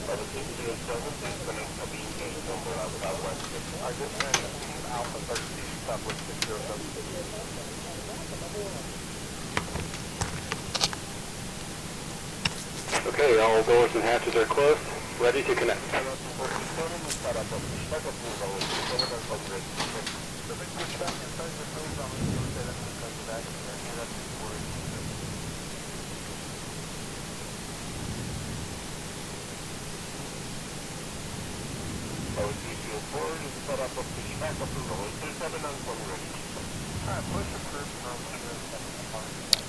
Okay, all doors and hatches are closed. Ready to connect.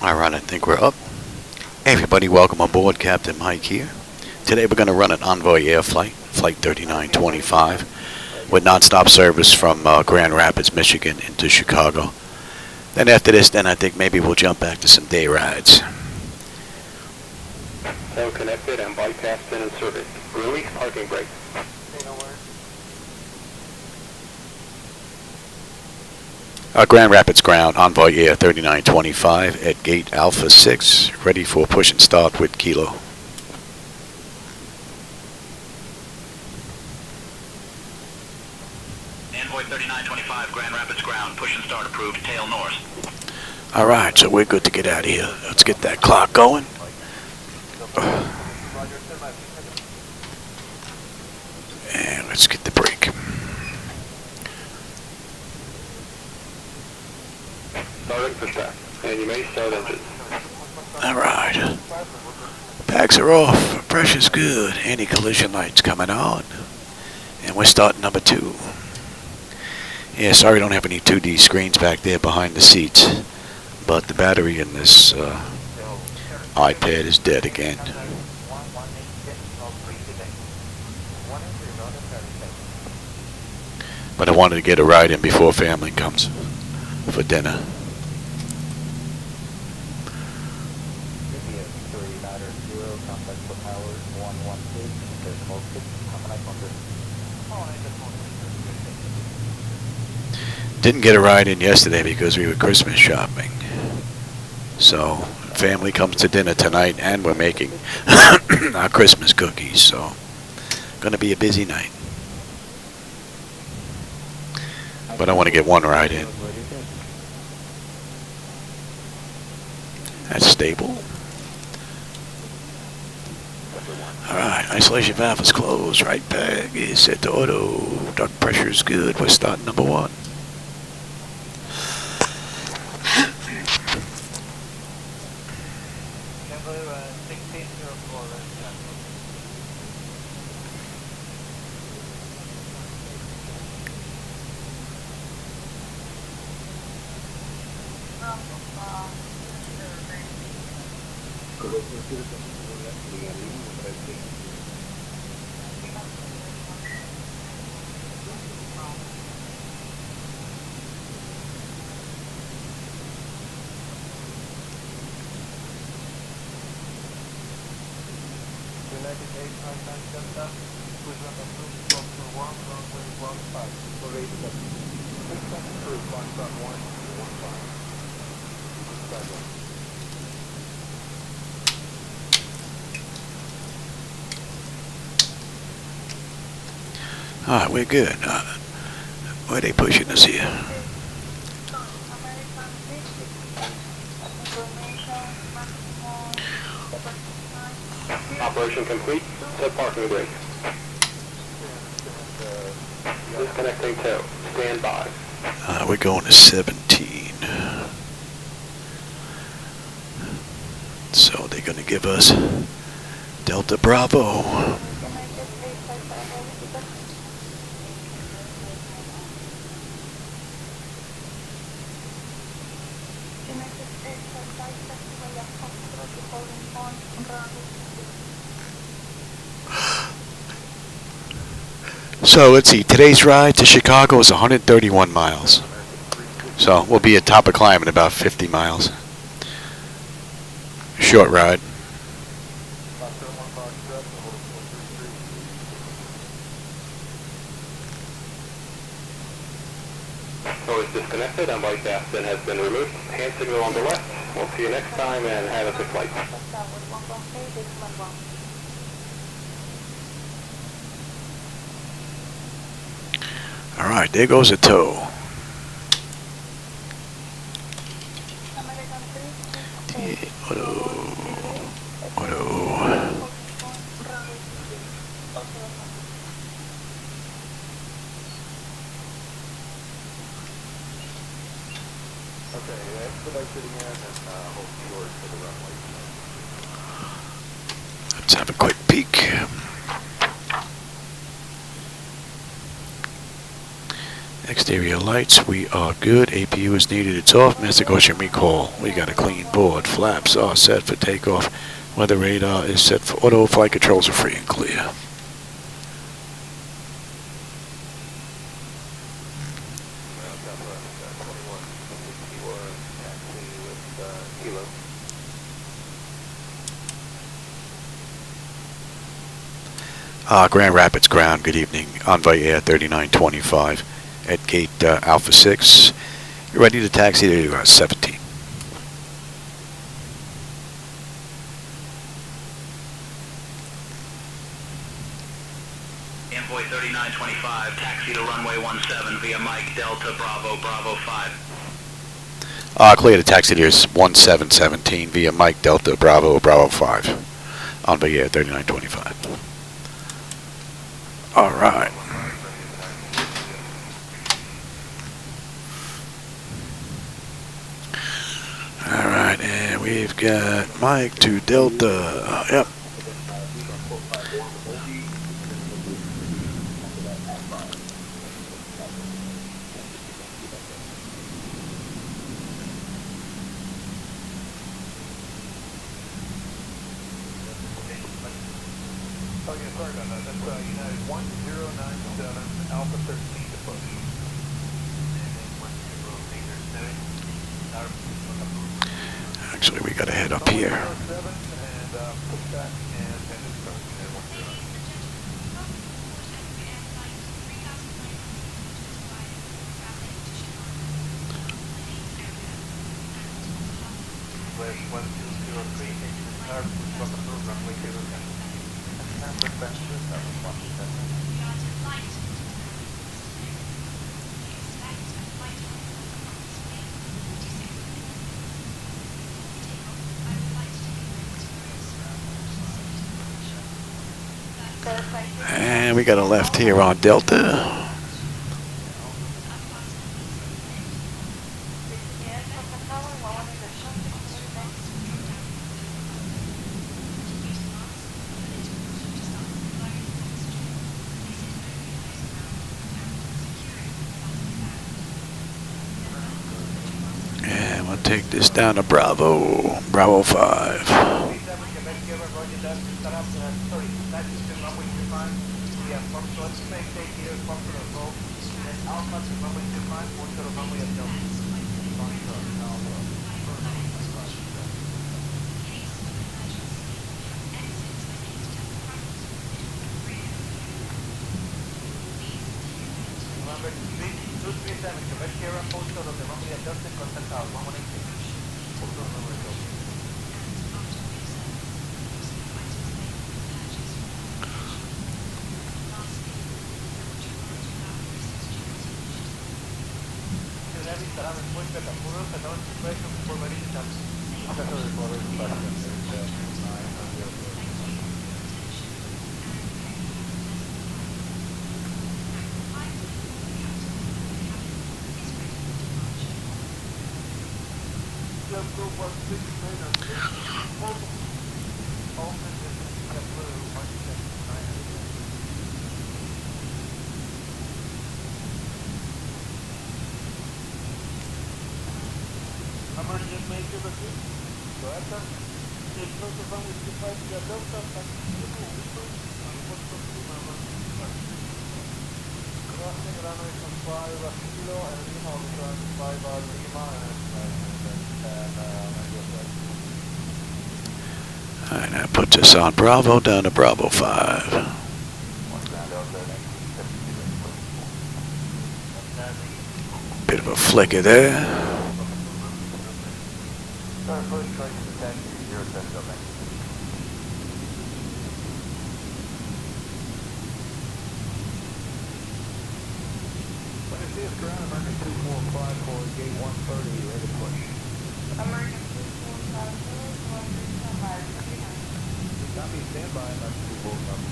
Alright, I think we're up. Hey everybody, welcome aboard. Captain Mike here. Today we're going to run an Envoy Air Flight, Flight 3925, with nonstop service from Grand Rapids, Michigan into Chicago. Then after this, I think maybe we'll jump back to some day rides. So connected and bypassed in and service. Release parking brake. Grand Rapids ground, Envoy Air 3925 at gate Alpha 6, ready for push and start with Kilo. Envoy 3925, Grand Rapids ground, push and start approved, tail north. Alright, so we're good to get out of here. Let's get that clock going. And let's get the brake. Starting for start. And you may start engines. Alright. Bags are off. Pressure's good. Anti-collision lights coming on. And we're starting number 2. Yeah, sorry I don't have any 2D screens back there behind the seats. But the battery in this iPad is dead again. But I wanted to get a ride in before family comes for dinner. Didn't get a ride in yesterday because we were Christmas shopping. So, family comes to dinner tonight and we're making our Christmas cookies. So, gonna be a busy night. But I want to get one ride in. That's stable. Alright, isolation valve is closed. Right bag is set to auto. Duct pressure is good. We're starting number 1. Alright, we're good. Why are they pushing us here? Operation complete. Set parking brake. Disconnecting tow. Stand by. We're going to 17. So they're going to give us Delta Bravo. So let's see, today's ride to Chicago is 131 miles. So we'll be at top of climb in about 50 miles. Short ride. So it's disconnected and bypass then has been removed. Hand signal on the left. We'll see you next time and have a good flight. Alright, there goes a toe. Auto. Okay, expedite sitting in and hold short for the runway. Let's have a quick peek. Exterior lights, we are good. APU is needed, it's off. Missing ocean recall. We got a clean board. Flaps are set for takeoff. Weather radar is set for auto. Flight controls are free and clear. Grand Rapids ground, good evening. Envoy Air 3925 at gate Alpha 6. You're ready to taxi to 17. Envoy 3925, taxi to runway 17 via Mike Delta Bravo Bravo 5. Clear to taxi to 1717 via Mike Delta Bravo Bravo 5. Envoy Air 3925. All right. All right, and we've got Mike to Delta. Yep. Oh yeah, sorry about that. That's United 1097 Alpha 13 to push. Actually, we got to head up here. And push back and start. Slash 1203, engine start, push back approve, runway 010. And we got a left here on Delta. And we'll take this down to Bravo 5. Alright, that puts us on Bravo down to Bravo 5. Bit of a flicker there. This ground emergency 245 for gate 130, ready to push. Emergency 454, Copy, stand by, not 245.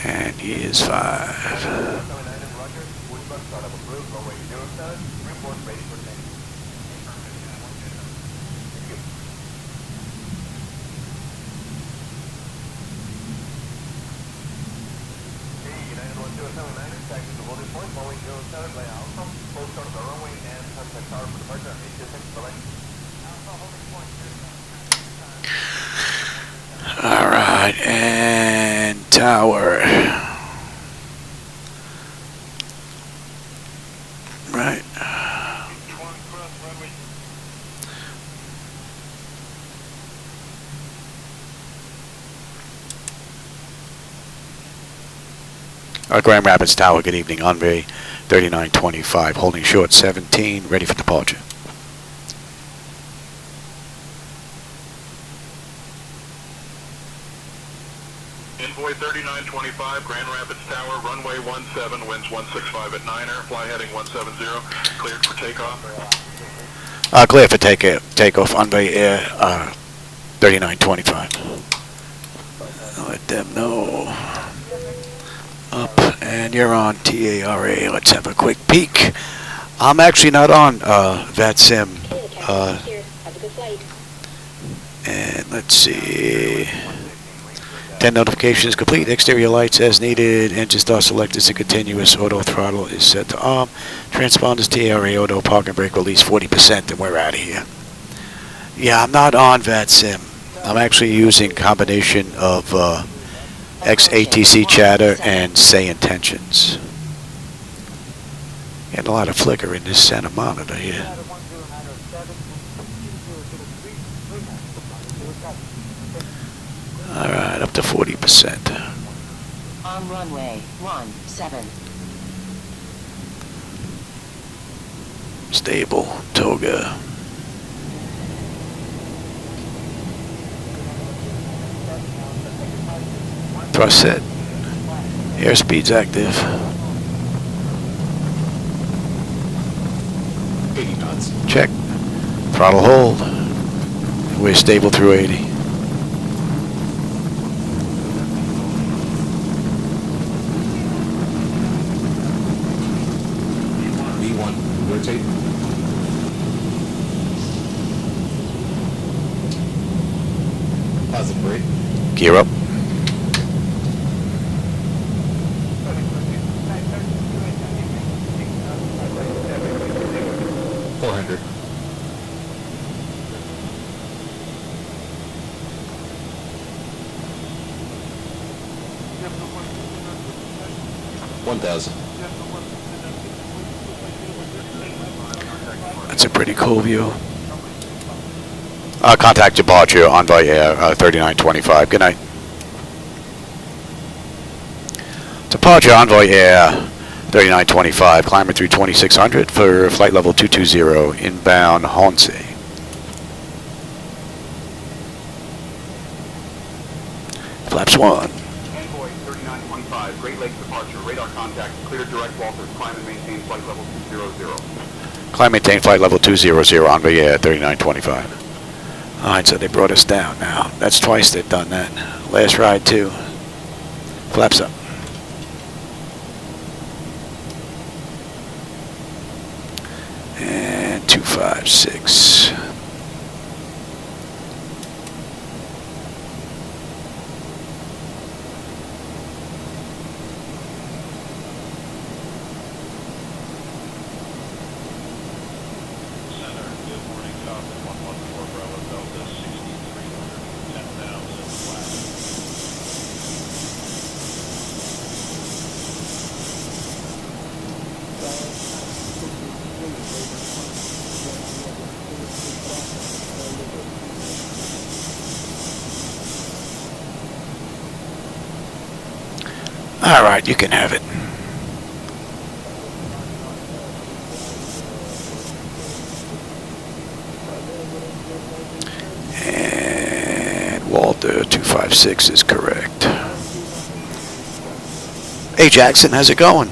And he is 5. All right, and tower. Right. Grand Rapids Tower, good evening. Envoy 3925, holding short 17, ready for departure. Envoy 3925, Grand Rapids Tower, runway 17, winds 165 at 9er, fly heading 170, cleared for takeoff. Clear for takeoff, Envoy Air 3925. Let them know. Up, and you're on TARA. Let's have a quick peek. I'm actually not on VATSIM. And let's see. 10 notifications complete. Exterior lights as needed. Engine star selected is a continuous. Auto throttle is set to arm. Transponders TARA auto park and brake release 40%, and we're out of here. Yeah, I'm not on VATSIM. I'm actually using a combination of XATC chatter and SayIntentions. Getting a lot of flicker in this center monitor here. All right, up to 40%. On runway 17. Stable, toga. Thrust set. Airspeed's active. 80 knots. Check. Throttle hold. We're stable through 80. V1, rotate. Positive brake. Gear up. That's a pretty cool view. Contact departure, Envoy Air 3925. Good night. Departure, Envoy Air 3925. Climber through 2600 for flight level 220, inbound Hornsey. Flaps 1. Envoy 3925, Great Lakes departure, radar contact, clear direct Walters, climb and maintain flight level 200. Climb, maintain flight level 200, Envoy Air 3925. Alright, so they brought us down now. That's twice they've done that. Last ride too. Flaps up. And 256. All right, you can have it. And Walter 256 is correct. Hey Jackson, how's it going?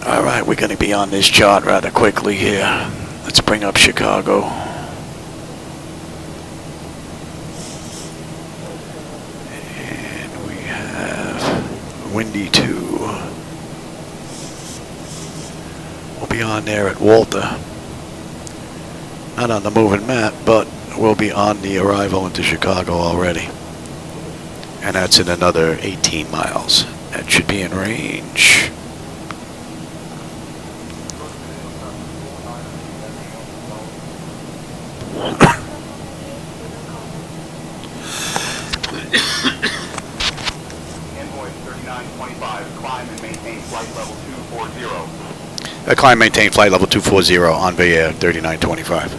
All right, we're going to be on this chart rather quickly here. Let's bring up Chicago. And we have Windy 2. We'll be on there at Walter. Not on the moving map, but we'll be on the arrival into Chicago already. And that's in another 18 miles. That should be in range. Envoy 3925, climb and maintain flight level 240. Climb, maintain flight level 240 on Envoy Air 3925.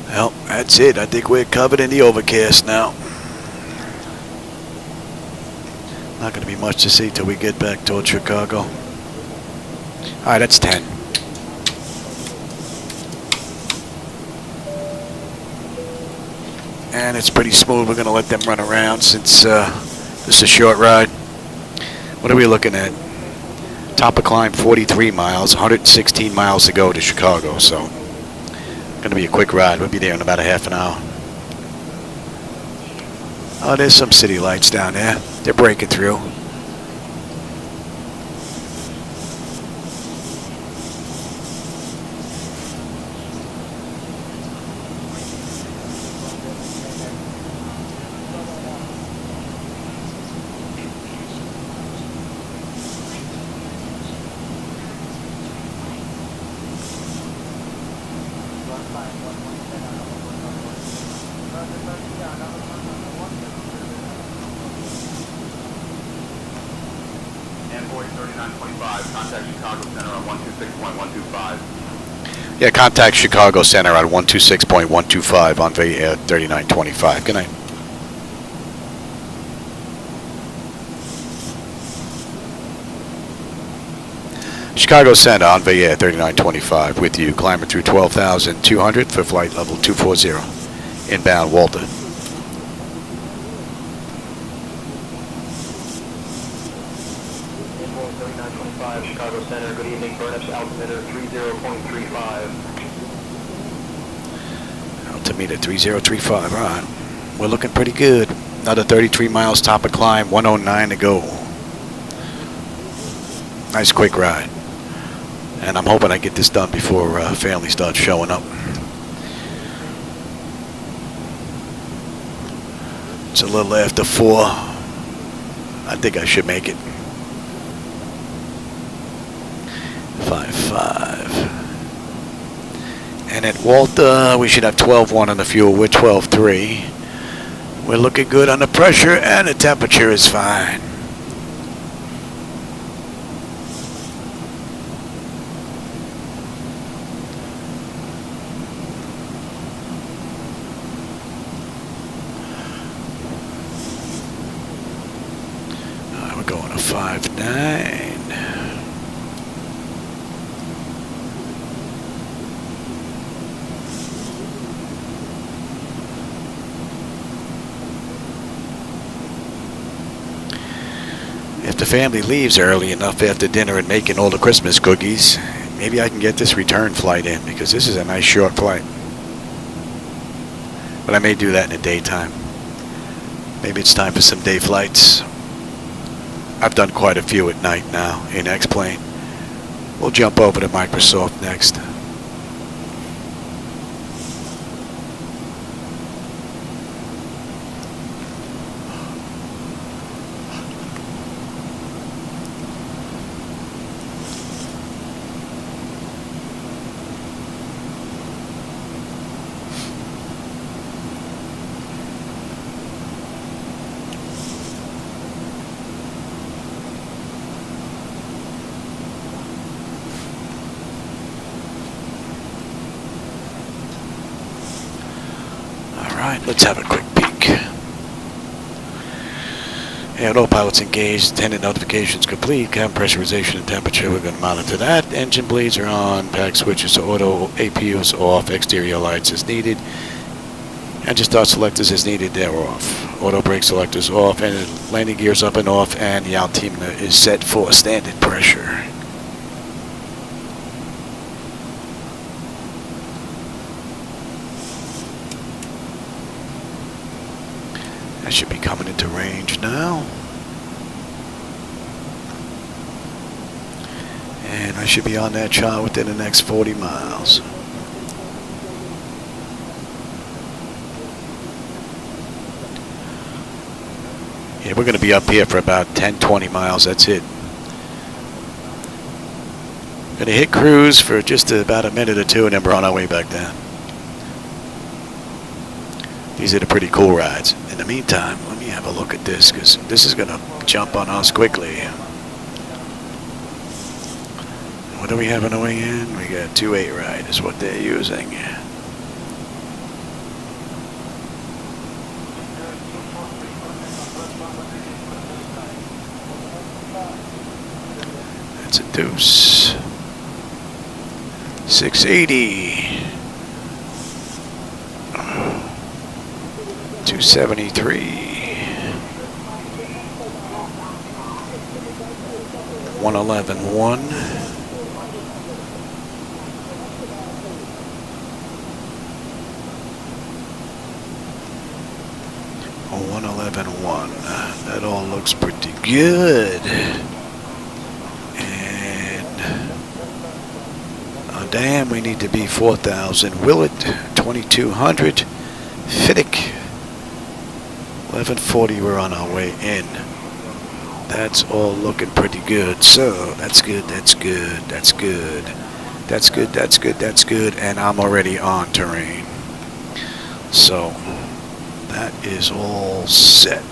Well, that's it. I think we're covered in the overcast now. Not going to be much to see till we get back towards Chicago. All right, that's 10. And it's pretty smooth. We're going to let them run around since this is a short ride. What are we looking at? Top of climb 43 miles, 116 miles to go to Chicago. So, going to be a quick ride. We'll be there in about a half an hour. Oh, there's some city lights down there. They're breaking through. Envoy 3925, contact Chicago Center on 126.125. Yeah, contact Chicago Center on 126.125 on Envoy Air 3925. Good night. Chicago Center on Envoy Air 3925 with you, climbing through 12,200 for flight level 240. Inbound Walter. Chicago Center, good evening, burn-ups altimeter 30.35. Altimeter 3035, all right. We're looking pretty good. Another 33 miles top of climb, 109 to go. Nice quick ride. And I'm hoping I get this done before family starts showing up. It's a little after 4. I think I should make it. 5-5. And at Walter, we should have 12-1 on the fuel. We're 12-3. We're looking good on the pressure, and the temperature is fine. All right, we're going to 5-9. If the family leaves early enough after dinner and making all the Christmas cookies, maybe I can get this return flight in, because this is a nice short flight. But I may do that in the daytime. Maybe it's time for some day flights. I've done quite a few at night now in X-Plane. We'll jump over to Microsoft next. Alright, let's have a quick peek. And all pilots engaged, attendant notifications complete, cabin pressurization and temperature, we're going to monitor that. Engine bleeds are on, pack switches to auto, APUs off, exterior lights as needed. Engine start selectors as needed, they're off. Auto brake selectors off, and landing gears up and off, and the altimeter is set for standard pressure. I should be coming into range now. And I should be on that chart within the next 40 miles. Yeah, we're going to be up here for about 10-20 miles, that's it. Going to hit cruise for just about a minute or two, and then we're on our way back down. These are the pretty cool rides. In the meantime, let me have a look at this, because this is going to jump on us quickly. What do we have on the way in? We got 2.8 ride is what they're using. That's a deuce. 680. 273. 111.1. Oh, 111.1. That all looks pretty good. And damn, we need to be 4,000. Willett, 2,200. Fiddick, 1140. We're on our way in. That's all looking pretty good. So that's good. That's good. That's good. That's good. That's good. That's good. And I'm already on terrain. So that is all set.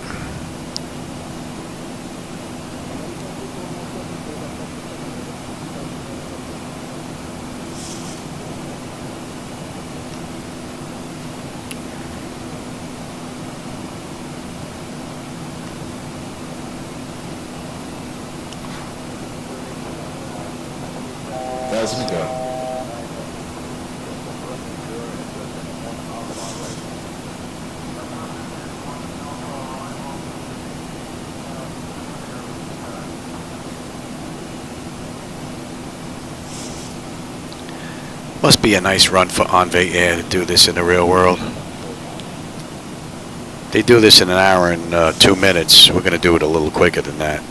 Doesn't go. Must be a nice run for Envoy Air to do this in the real world. They do this in an hour and 2 minutes. We're going to do it a little quicker than that.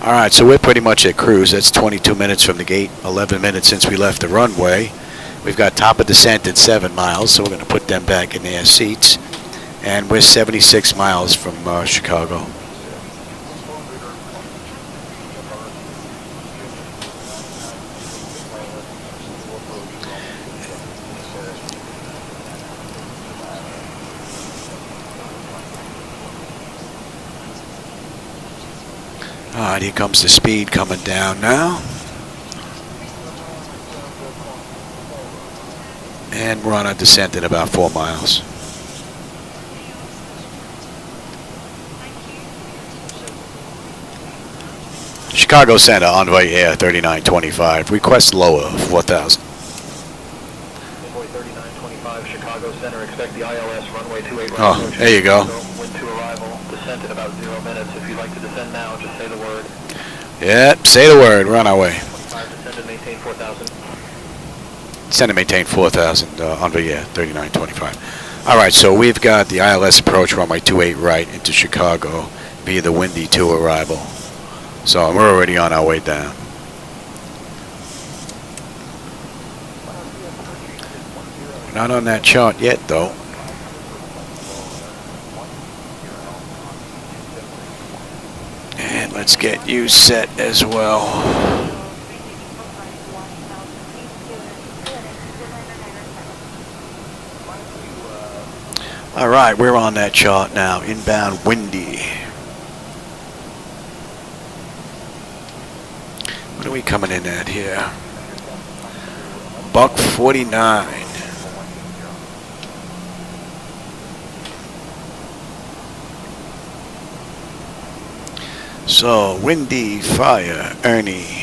Alright, so we're pretty much at cruise. That's 22 minutes from the gate, 11 minutes since we left the runway. We've got top of descent at 7 miles, so we're going to put them back in their seats. And we're 76 miles from Chicago. Alright, here comes the speed coming down now. And we're on a descent at about 4 miles. Chicago Center, Envoy Air 3925. Request lower, 4,000. Envoy 3925, Chicago Center. Expect the ILS runway 28 right. Oh, there you go. Wind to arrival. Descent in about 0 minutes. If you'd like to descend now, just say the word. Yep, say the word. We're on our way. 25, descend and maintain 4,000. Descend and maintain 4,000, Envoy Air 3925. Alright, so we've got the ILS approach runway 28 right into Chicago via the Windy 2 arrival. So we're already on our way down. We're not on that chart yet, though. And let's get you set as well. Alright, we're on that chart now. Inbound Windy. What are we coming in at here? Buck 49. So, windy, fire, Ernie.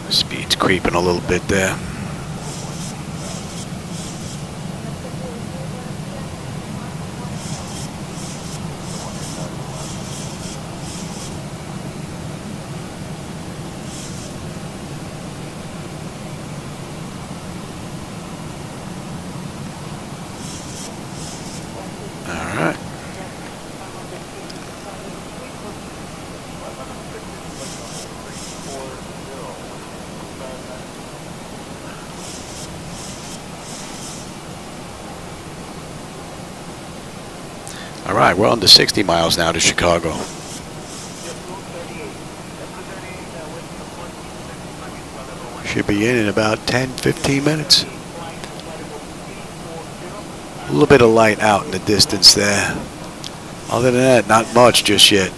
Speed's creeping a little bit there. All right, we're under 60 miles now to Chicago. Should be in about 10, 15 minutes. A little bit of light out in the distance there. Other than that, not much just yet.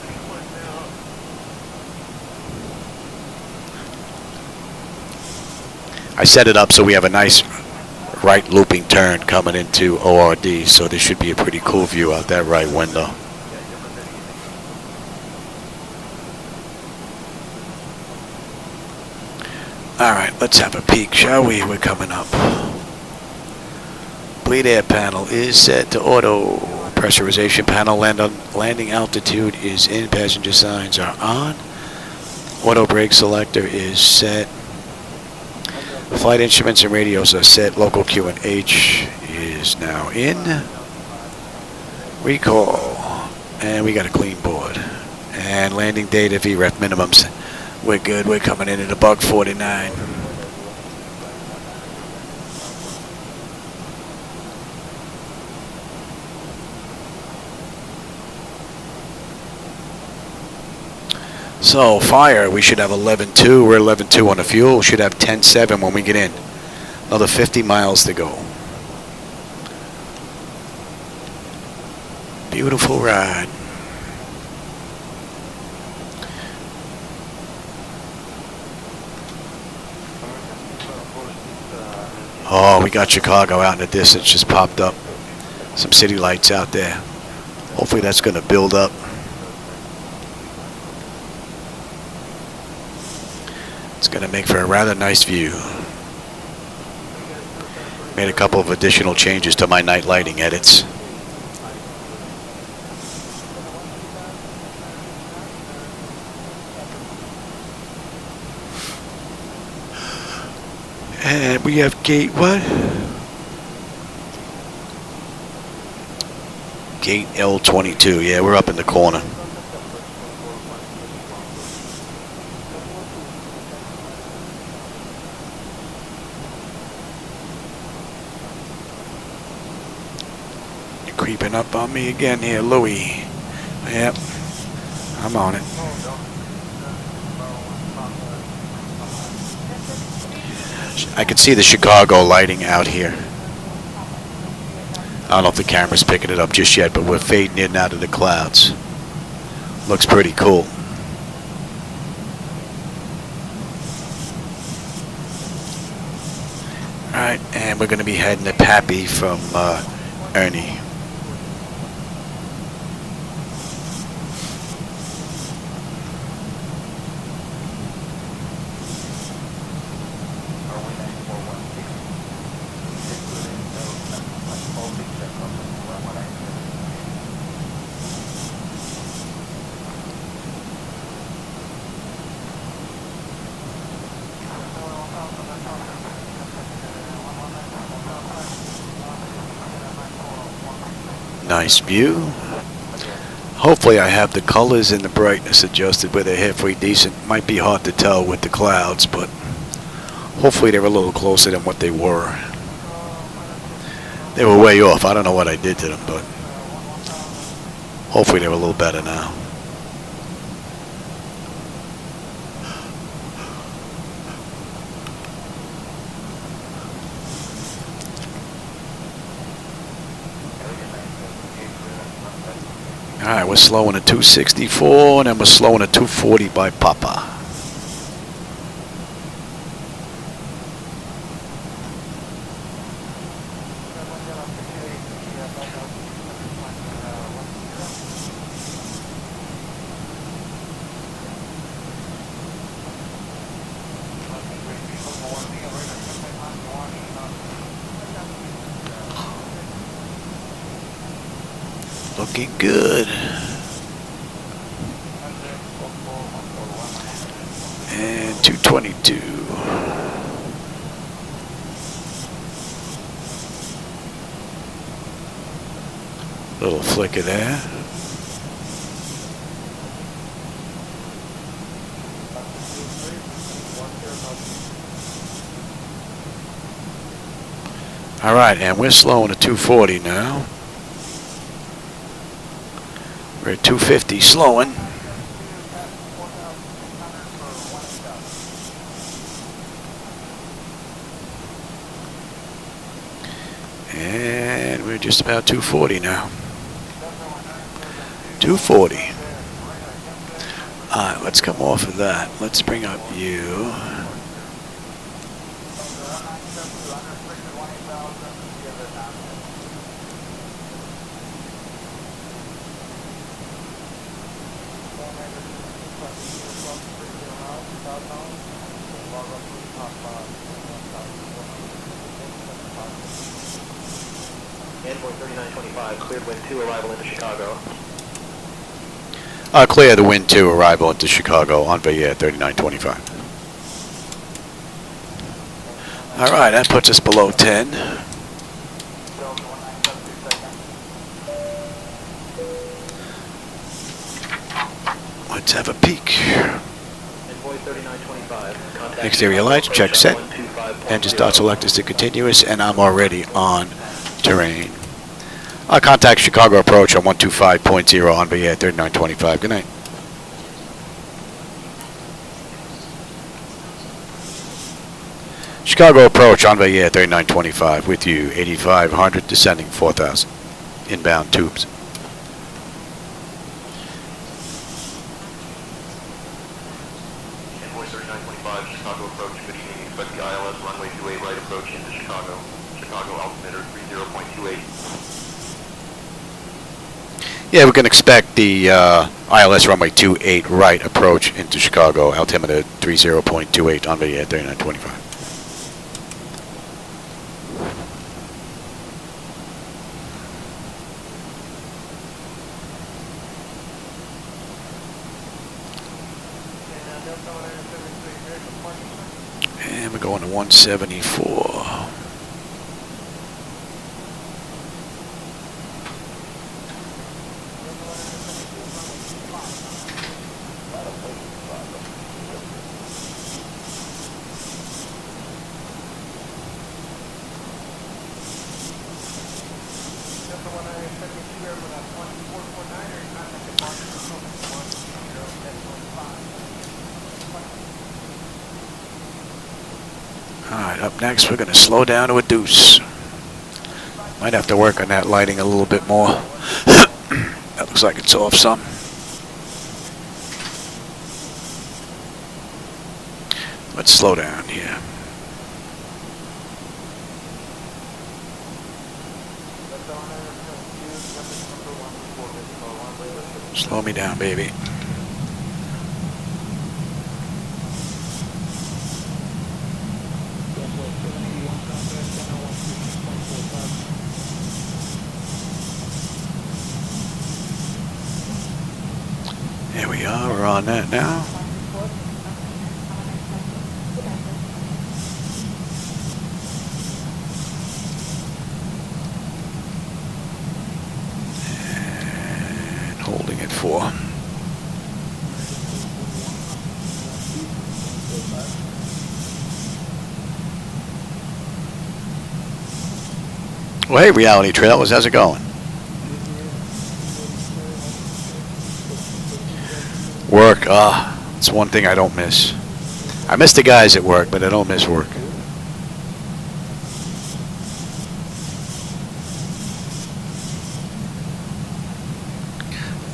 I set it up so we have a nice right looping turn coming into ORD, so there should be a pretty cool view out that right window. Alright, let's have a peek, shall we? We're coming up. Bleed air panel is set to auto. Pressurization panel landing altitude is in. Passenger signs are on. Auto brake selector is set. Flight instruments and radios are set. Local QNH is now in. Recall. And we got a clean board. And landing data, VREF minimums. We're good. We're coming in at a buck 49. So, fire, we should have 11.2. We're 11.2 on the fuel. We should have 10.7 when we get in. Another 50 miles to go. Beautiful ride. Oh, we got Chicago out in the distance. Just popped up. Some city lights out there. Hopefully that's going to build up. It's going to make for a rather nice view. Made a couple of additional changes to my night lighting edits. And we have gate what? Gate L22. Yeah, we're up in the corner. Creeping up on me again here, Louis. Yep, I'm on it. I can see the Chicago lighting out here. I don't know if the camera's picking it up just yet, but we're fading in and out of the clouds. Looks pretty cool. Alright, and we're going to be heading to Pappy from Ernie. Nice view. Hopefully I have the colors and the brightness adjusted where they're halfway decent. Might be hard to tell with the clouds, but hopefully they're a little closer than what they were. They were way off. I don't know what I did to them, but hopefully they're a little better now. Alright, we're slowing at 264, and then we're slowing at 240 by Papa. Looking good. And 222. Little flicker there. All right, and we're slowing at 240 now. We're at 250 slowing. And we're just about 240 now. 240. Alright, let's come off of that. Let's bring up you. Envoy 3925, cleared wind 2, arrival into Chicago. Clear the wind 2, arrival into Chicago, Envoy Air 3925. Alright, that puts us below 10. Let's have a peek. Envoy 3925, contact Exterior lights, check set. 125.0. Engine start selectors to continuous, and I'm already on terrain. I'll contact Chicago approach on 125.0 on Envoy Air 3925. Good night. Chicago approach on Envoy Air 3925 with you, 8500 descending 4000. Inbound tubes. Envoy 3925, Chicago approach. Good evening. Expect the ILS runway 28 right approach into Chicago. Chicago altimeter 30.28. Yeah, we can expect the ILS runway 28 right approach into Chicago, altimeter 30.28 on Envoy Air 3925. And we're going to 174. Alright, up next we're going to slow down to a deuce. Might have to work on that lighting a little bit more. That looks like it's off some. Let's slow down here. Slow me down, baby. There we are, we're on that now. And holding it for. Well, hey, Reality Trailers, how's it going? Work, it's one thing I don't miss. I miss the guys at work, but I don't miss work.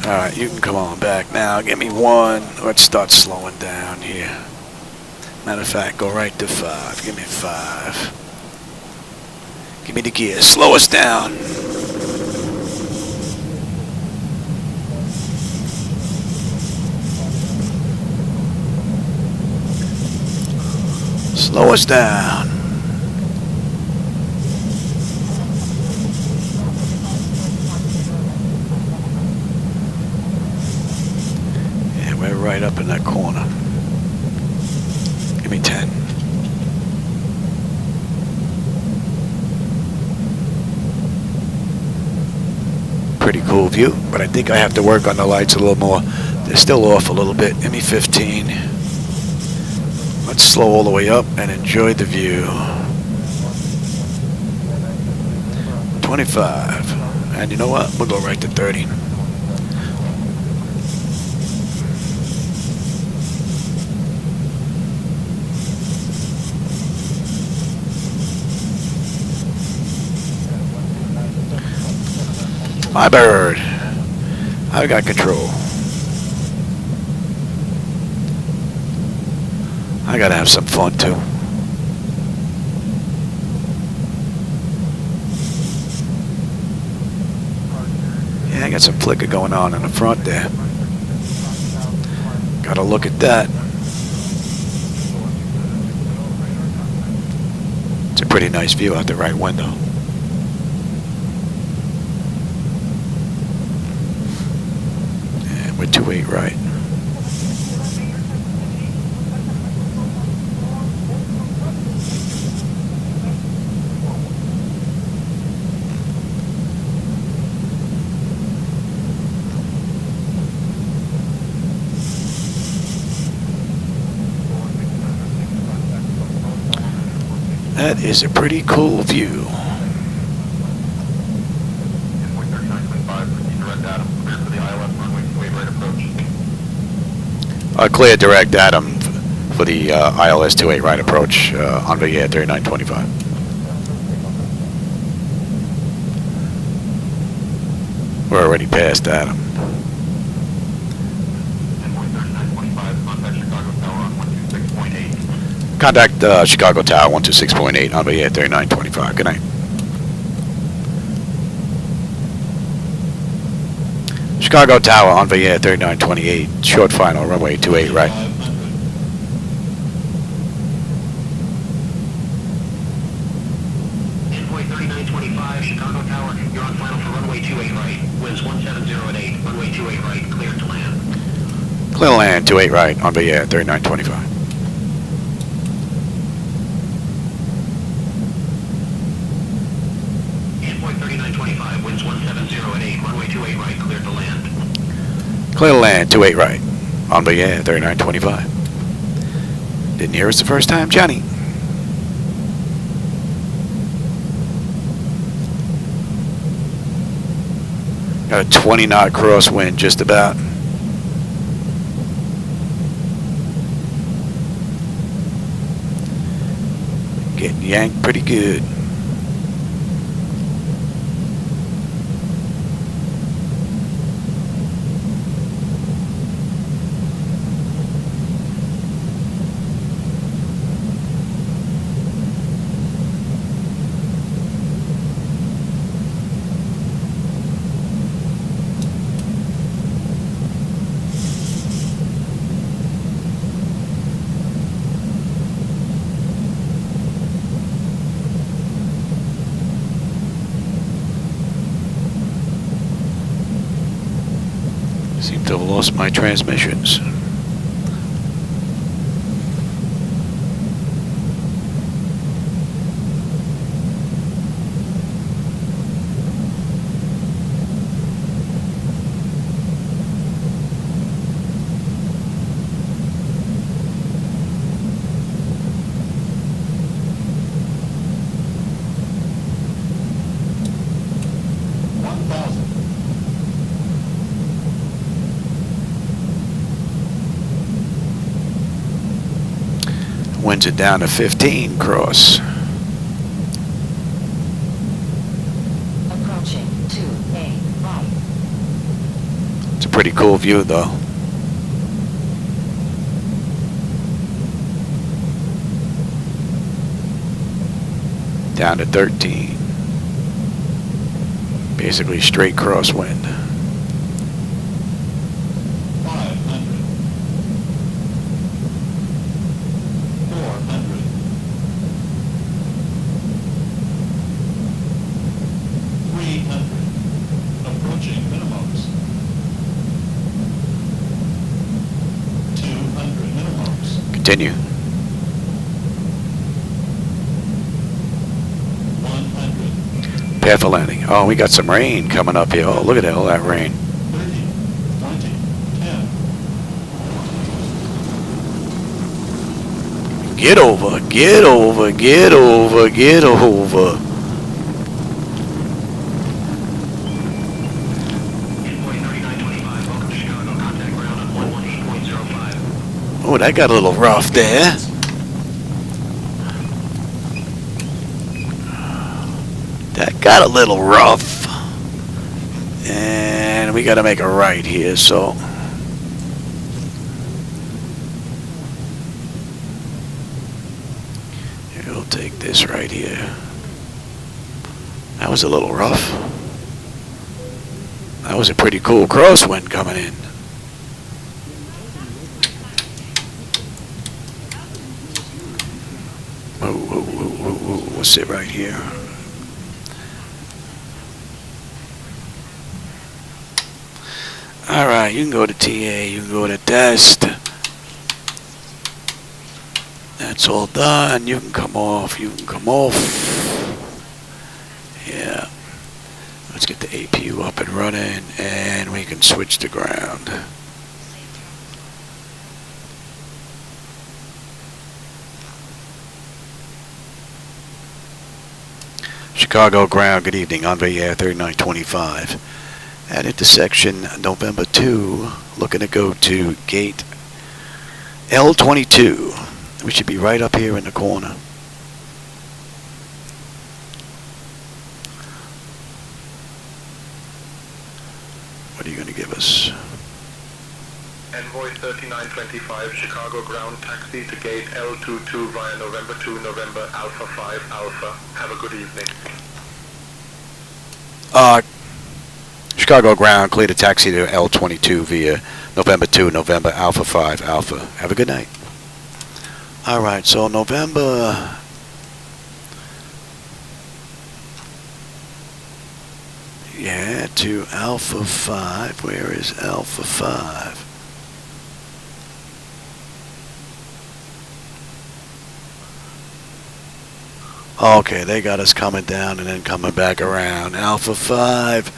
Alright, you can come on back now. Give me one. Let's start slowing down here. Matter of fact, go right to 5. Give me 5. Give me the gear. Slow us down. Slow us down. Yeah, we're right up in that corner. Give me 10. Pretty cool view, but I think I have to work on the lights a little more. They're still off a little bit. Give me 15. Let's slow all the way up and enjoy the view. 25. And you know what? We'll go right to 30. My bird. I got control. I gotta have some fun too. Yeah, I got some flicker going on in the front there. Gotta look at that. It's a pretty nice view out the right window. And we're 28 right. That is a pretty cool view. Envoy 3925, proceed direct Adam, clear for the ILS runway 28 right approach. Clear direct Adam for the ILS 28 right approach on Envoy Air 3925. We're already past Adam. Envoy 3925, contact Chicago Tower on 126.8. Contact Chicago Tower 126.8 on Envoy Air 3925. Good night. Chicago Tower on Envoy Air 3928. Short final, runway 28 right. Envoy 3925, Chicago Tower, you're on final for runway 28 right. Winds 170 at 8, runway 28 right, cleared to land. Clear to land 28 right on Envoy Air 3925. Envoy 3925, winds 170 at 8, runway 28 right, cleared to land. Clear to land 28 right on Envoy Air 3925. Didn't hear us the first time, Johnny. Got a 20 knot crosswind just about. Getting yanked pretty good. Seem to have lost my transmissions. Winds it down to 15 cross. Approaching 28 right. It's a pretty cool view though. Down to 13. Basically straight crosswind. 500. 400. 300. Approaching minimums. 200 minimums. Continue. 100. Path of landing. Oh, we got some rain coming up here. Oh, look at that, all that rain. 30. 20. 10. Get over, get over, get over, get over. Envoy 3925, welcome to Chicago. Contact ground on 118.05. Oh, that got a little rough there. That got a little rough. And we got to make a right here, so. Here, we'll take this right here. That was a little rough. That was a pretty cool crosswind coming in. We'll sit right here. Alright, you can go to TA, you can go to test. That's all done. You can come off, you can come off. Yeah. Let's get the APU up and running, and we can switch to ground. Chicago ground, good evening. Envoy Air 3925. At intersection November 2, looking to go to gate L22. We should be right up here in the corner. What are you going to give us? Envoy 3925, Chicago ground, taxi to gate L22 via November 2, November Alpha 5 Alpha. Have a good evening. Chicago ground, clear to taxi to L22 via November 2, November Alpha 5 Alpha. Have a good night. Alright, so November... Yeah, to Alpha 5. Where is Alpha 5? Okay, they got us coming down and then coming back around. Alpha 5,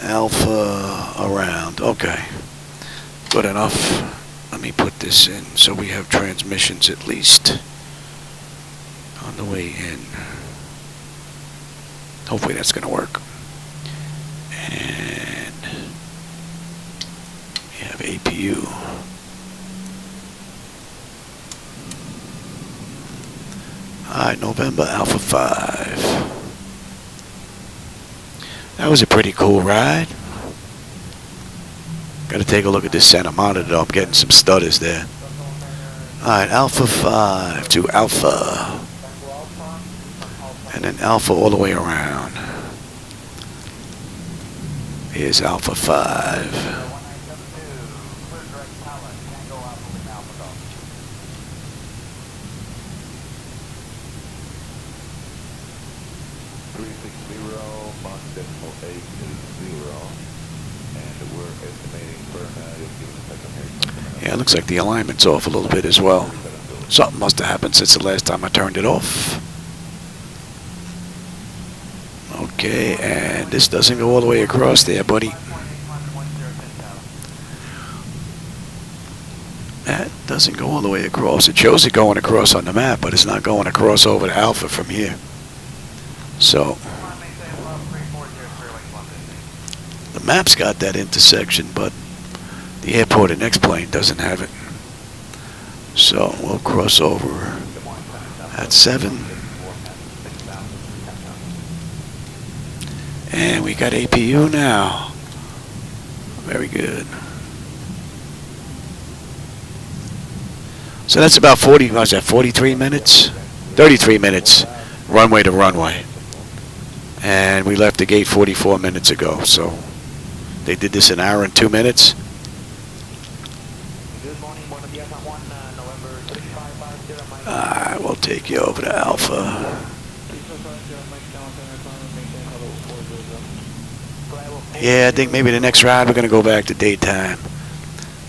Alpha around. Okay, good enough. Let me put this in so we have transmissions at least on the way in. Hopefully that's going to work. And we have APU. Alright, November Alpha 5. That was a pretty cool ride. Gotta take a look at this center monitor. I'm getting some stutters there. Alright, Alpha 5 to Alpha. And then Alpha all the way around. Here's Alpha 5. 360, and we're estimating for Yeah, it looks like the alignment's off a little bit as well. Something must have happened since the last time I turned it off. Okay, and this doesn't go all the way across there, buddy. That doesn't go all the way across. It shows it going across on the map, but it's not going across over to Alpha from here. So the map's got that intersection, but the airport and X-plane doesn't have it. So we'll cross over at 7. And we got APU now. Very good. So that's about 40, what was that, 43 minutes? 33 minutes, runway to runway. And we left the gate 44 minutes ago, so they did this an hour and 2 minutes. Good morning, Buenos Dias, San Juan, November 3550, Mike. Alright, we'll take you over to Alpha. Yeah, I think maybe the next ride we're going to go back to daytime.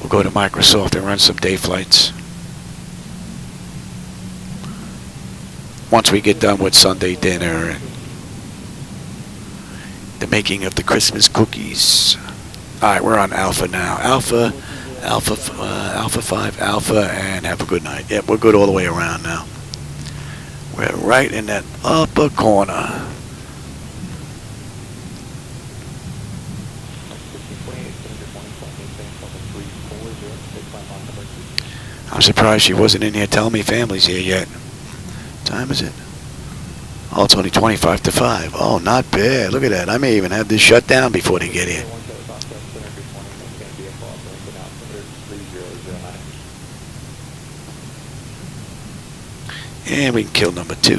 We'll go to Microsoft and run some day flights. Once we get done with Sunday dinner and the making of the Christmas cookies. Alright, we're on Alpha now. Alpha 5, Alpha, and have a good night. Yep, we're good all the way around now. We're right in that upper corner. I'm surprised she wasn't in here telling me family's here yet. What time is it? Oh, it's only 25 to 5. Oh, not bad. Look at that. I may even have this shut down before they get here. And we can kill number 2.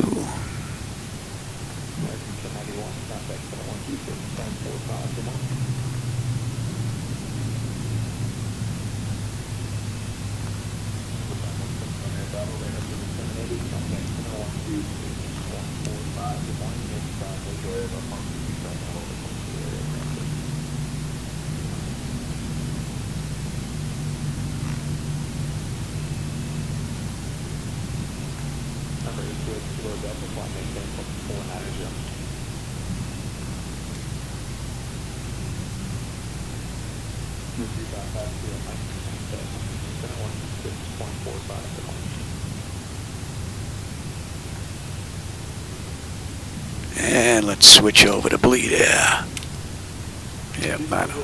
And let's switch over to bleed air. Yep, I know.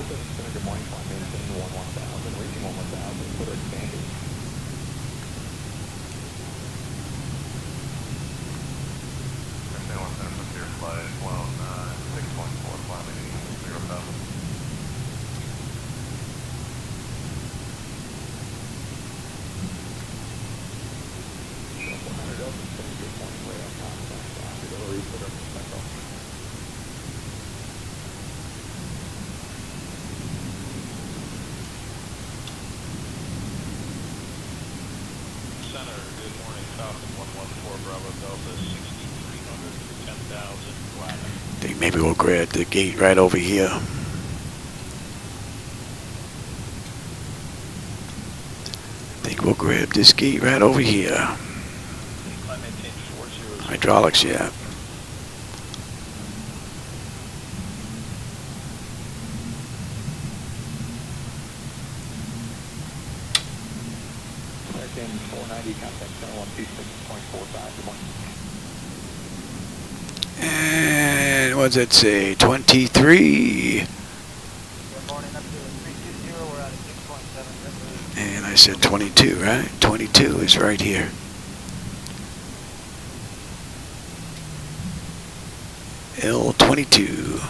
I think maybe we'll grab the gate right over here. I think we'll grab this gate right over here. Hydraulics, yeah. And what's that say? 23. And I said 22, right? 22 is right here. L22.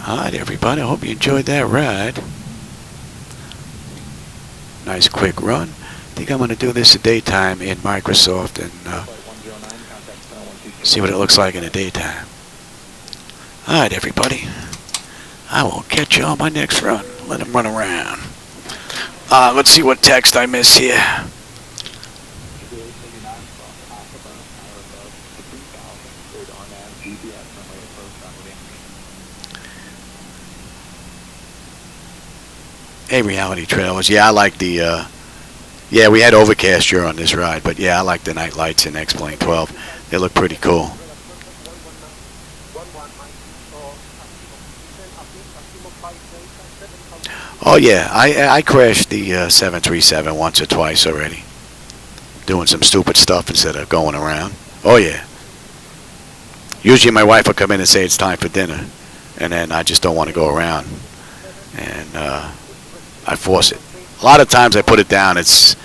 Alright, everybody. I hope you enjoyed that ride. Nice quick run. I think I'm going to do this at daytime in Microsoft and see what it looks like in the daytime. Alright, everybody. I will catch you on my next run. Let them run around. Let's see what text I missed here. Hey, Reality Trailers. Yeah, I like the, yeah, we had overcast here on this ride, but yeah, I like the night lights in X-Plane 12. They look pretty cool. Oh yeah, I crashed the 737 once or twice already. Doing some stupid stuff instead of going around. Oh yeah. Usually my wife will come in and say it's time for dinner, and then I just don't want to go around. And I force it. A lot of times I put it down. It's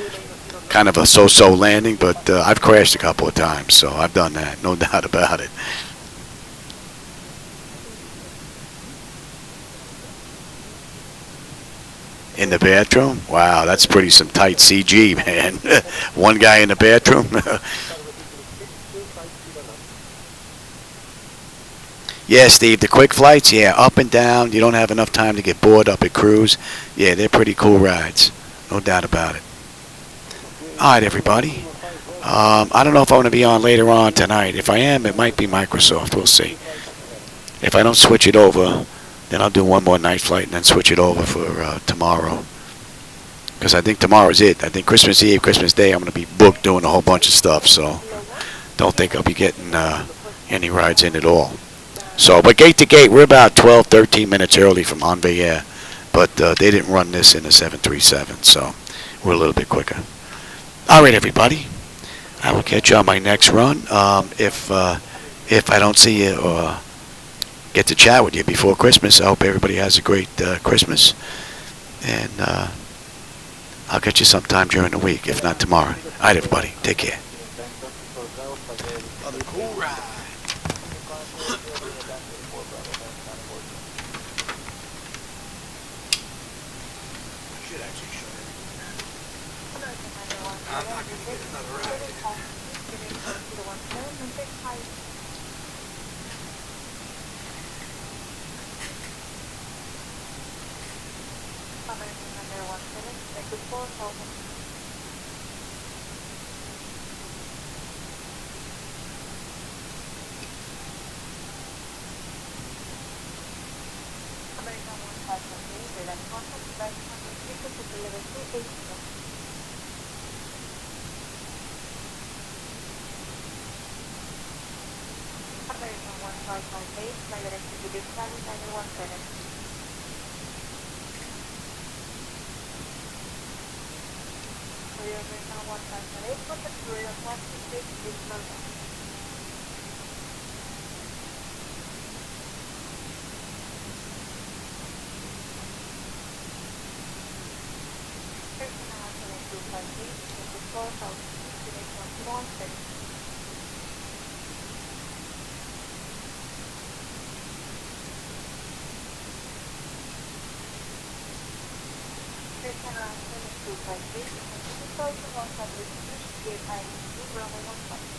kind of a so-so landing, but I've crashed a couple of times, so I've done that, no doubt about it. In the bathroom? Wow, that's pretty some tight CG, man. One guy in the bathroom. Yeah, Steve, the quick flights, yeah, up and down. You don't have enough time to get bored up at cruise. Yeah, they're pretty cool rides. No doubt about it. All right, everybody. I don't know if I want to be on later on tonight. If I am, it might be Microsoft. We'll see. If I don't switch it over, then I'll do one more night flight and then switch it over for tomorrow. Because I think tomorrow's it. I think Christmas Eve, Christmas Day, I'm going to be booked doing a whole bunch of stuff. So don't think I'll be getting any rides in at all. So, but gate to gate, we're about 12, 13 minutes early from Envoy Air. But they didn't run this in the 737, so we're a little bit quicker. All right, everybody. I will catch you on my next run. If I don't see you or get to chat with you before Christmas, I hope everybody has a great Christmas. And I'll catch you sometime during the week, if not tomorrow. All right, everybody. Take care. Another cool ride. I'm not going to get another ride. Bravo 1